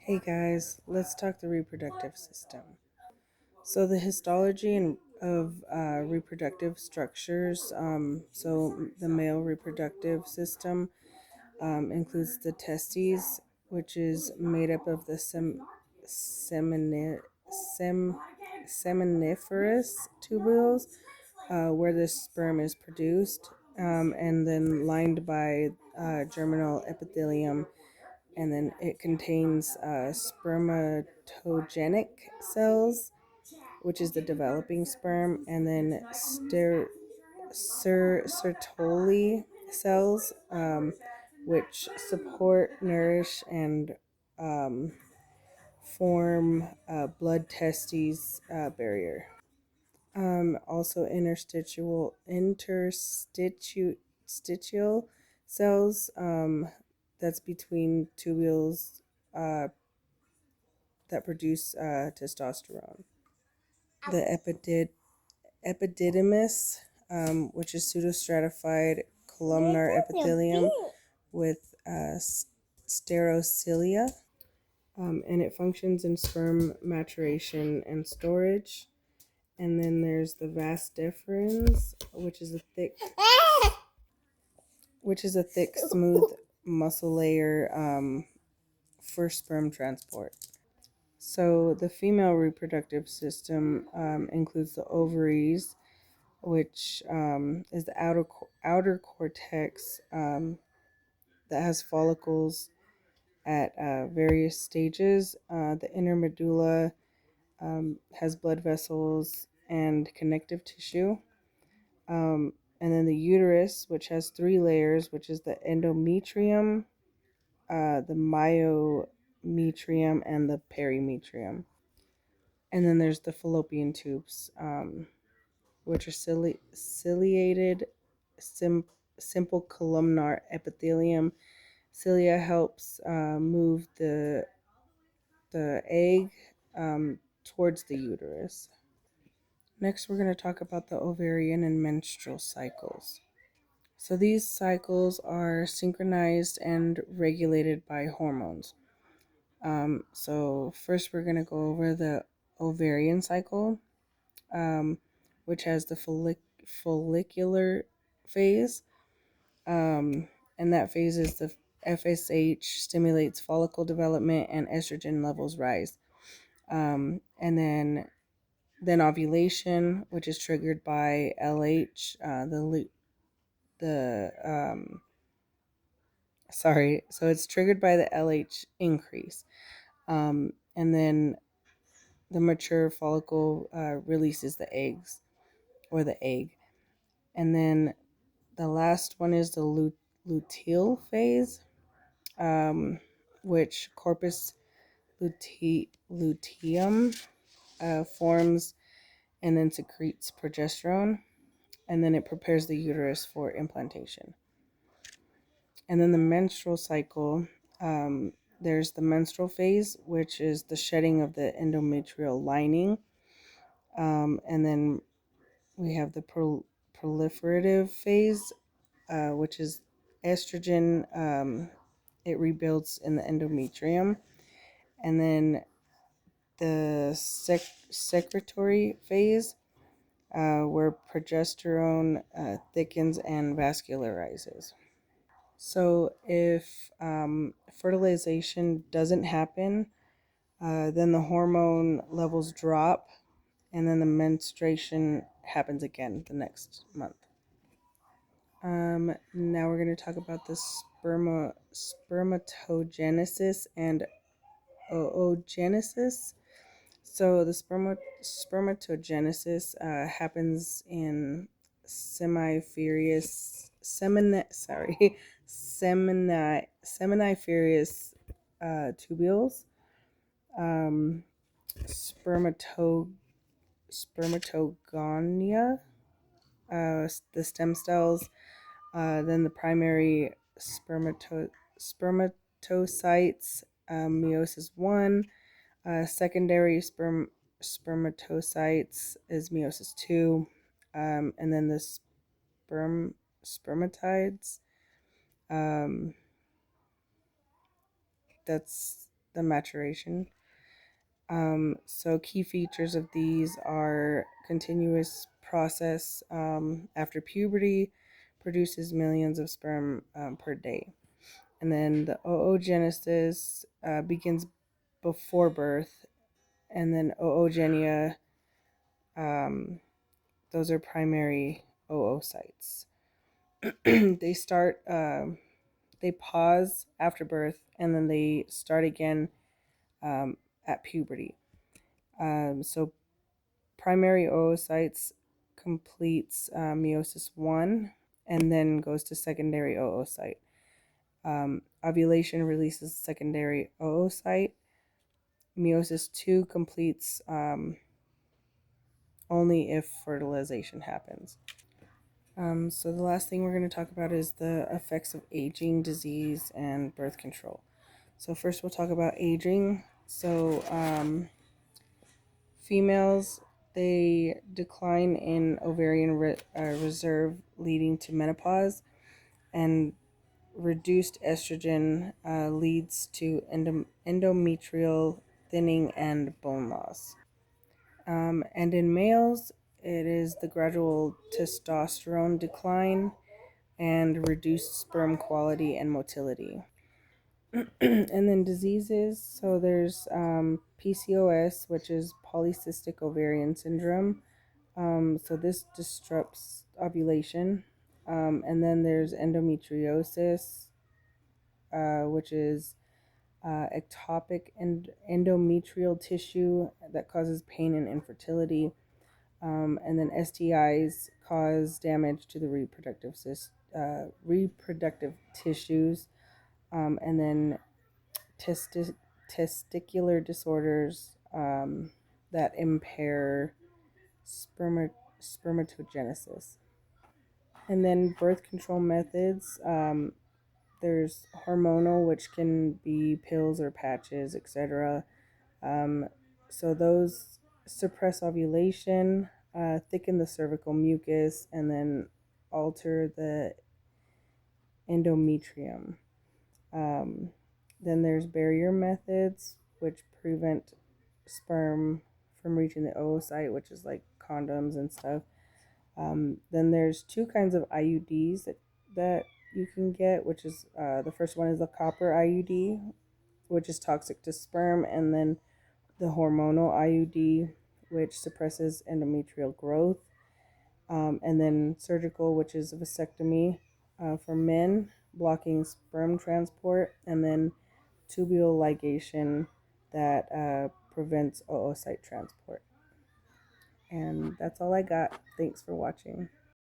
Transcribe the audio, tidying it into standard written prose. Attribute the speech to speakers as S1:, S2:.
S1: Hey guys, let's talk the reproductive system. So, the histology of reproductive structures, the male reproductive system includes the testes, which is made up of the sem- seminiferous tubules, where the sperm is produced, and then lined by germinal epithelium, and then it contains spermatogenic cells, which is the developing sperm, and then Sertoli cells, which support, nourish, and um, form blood testes barrier. Also, interstitial cells, that's between tubules uh, that produce testosterone. The epididymis, which is pseudostratified columnar epithelium with sterocilia, and it functions in sperm maturation and storage. And then there's the vas deferens, which is a thick, smooth muscle layer for sperm transport. So the female reproductive system includes the ovaries, which is the outer cortex that has follicles at various stages. The inner medulla has blood vessels and connective tissue. And then the uterus, which has three layers, which is the endometrium, the myometrium, and the perimetrium. And then there's the fallopian tubes, which are ciliated, simple columnar epithelium. Cilia helps move the egg towards the uterus. Next, we're going to talk about the ovarian and menstrual cycles. So these cycles are synchronized and regulated by hormones. So first, we're going to go over the ovarian cycle, which has the follicular phase. And that phase is the FSH stimulates follicle development and estrogen levels rise. And then ovulation, which is triggered by LH, the sorry, so it's triggered by the LH increase. And then the mature follicle releases the eggs or the egg. And then the last one is the luteal phase, which corpus luteum forms and then secretes progesterone, and then it prepares the uterus for implantation. And then the menstrual cycle, there's the menstrual phase, which is the shedding of the endometrial lining. And then we have the proliferative phase, which is estrogen. It rebuilds in the endometrium. And then the secretory phase, where progesterone thickens and vascularizes. So if fertilization doesn't happen, then the hormone levels drop, and then the menstruation happens again the next month. Now we're going to talk about the spermatogenesis and oogenesis. So the spermatogenesis happens in seminiferous tubules. Um, spermato Spermatogonia, the stem cells, then the primary spermatocytes, meiosis 1, secondary spermatocytes is meiosis 2, and then the spermatides, um, that's the maturation. So key features of these are continuous process after puberty produces millions of sperm per day. And then the oogenesis begins before birth, and then oogenia, um, those are primary oocytes. they start, they pause after birth, and then they start again at puberty. So primary oocytes completes meiosis 1 and then goes to secondary oocyte. Ovulation releases secondary oocyte. Meiosis 2 completes only if fertilization happens. So the last thing we're going to talk about is the effects of aging, disease, and birth control. So first we'll talk about aging. So females, they decline in ovarian reserve, leading to menopause, and reduced estrogen leads to endometrial thinning and bone loss. And in males, it is the gradual testosterone decline and reduced sperm quality and motility. And then diseases, so there's PCOS, which is polycystic ovarian syndrome. So this disrupts ovulation. And then there's endometriosis, which is ectopic and endometrial tissue that causes pain and infertility. And then STIs cause damage to the reproductive tissues. And then testicular disorders that impair spermatogenesis. And then birth control methods. There's hormonal, which can be pills or patches, etc. So those suppress ovulation, thicken the cervical mucus, and then alter the endometrium. Then there's barrier methods, which prevent sperm from reaching the oocyte, which is like condoms and stuff. Then there's two kinds of IUDs that you can get, which is the first one is the copper IUD, which is toxic to sperm, and then the hormonal IUD, which suppresses endometrial growth, and then surgical, which is a vasectomy for men, blocking sperm transport, and then tubule ligation that prevents oocyte transport. And that's all I got. Thanks for watching.